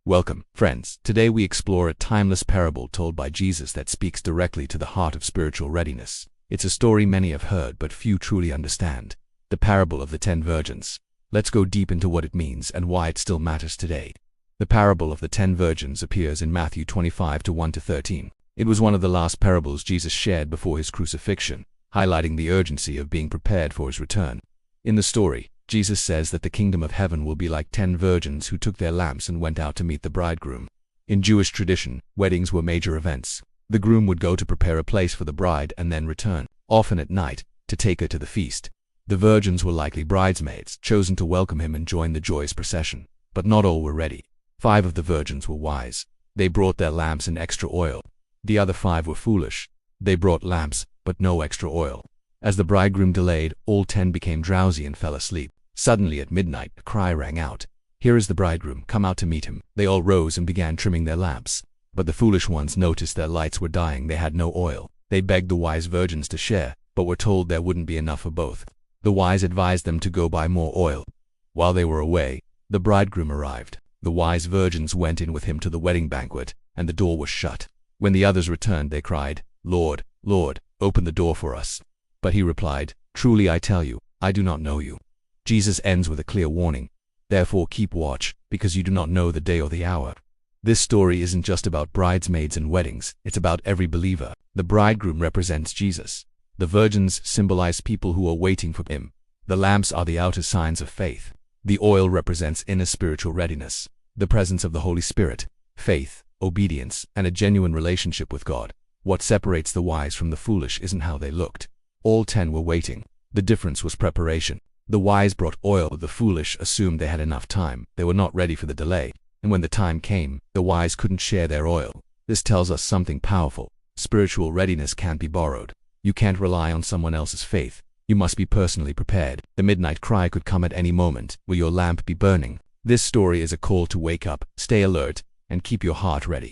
Welcome, friends. Today we explore a timeless parable told by Jesus that speaks directly to the heart of spiritual readiness. It's a story many have heard but few truly understand. The parable of the 10 virgins. Let's go deep into what it means and why it still matters today. The parable of the 10 virgins appears in Matthew 25 1-13. It was one of the last parables Jesus shared before his crucifixion, highlighting the urgency of being prepared for his return. In the story, Jesus says that the kingdom of heaven will be like 10 virgins who took their lamps and went out to meet the bridegroom. In Jewish tradition, weddings were major events. The groom would go to prepare a place for the bride and then return, often at night, to take her to the feast. The virgins were likely bridesmaids, chosen to welcome him and join the joyous procession. But not all were ready. 5 of the virgins were wise. They brought their lamps and extra oil. The other 5 were foolish. They brought lamps, but no extra oil. As the bridegroom delayed, all 10 became drowsy and fell asleep. Suddenly at midnight, a cry rang out, "Here is the bridegroom, come out to meet him." They all rose and began trimming their lamps. But the foolish ones noticed their lights were dying. They had no oil. They begged the wise virgins to share, but were told there wouldn't be enough for both. The wise advised them to go buy more oil. While they were away, the bridegroom arrived. The wise virgins went in with him to the wedding banquet, and the door was shut. When the others returned, they cried, "Lord, Lord, open the door for us." But he replied, "Truly I tell you, I do not know you." Jesus ends with a clear warning. Therefore keep watch, because you do not know the day or the hour. This story isn't just about bridesmaids and weddings, it's about every believer. The bridegroom represents Jesus. The virgins symbolize people who are waiting for him. The lamps are the outer signs of faith. The oil represents inner spiritual readiness, the presence of the Holy Spirit, faith, obedience, and a genuine relationship with God. What separates the wise from the foolish isn't how they looked. All 10 were waiting. The difference was preparation. The wise brought oil, the foolish assumed they had enough time. They were not ready for the delay. And when the time came, the wise couldn't share their oil. This tells us something powerful. Spiritual readiness can't be borrowed. You can't rely on someone else's faith. You must be personally prepared. The midnight cry could come at any moment. Will your lamp be burning? This story is a call to wake up, stay alert, and keep your heart ready.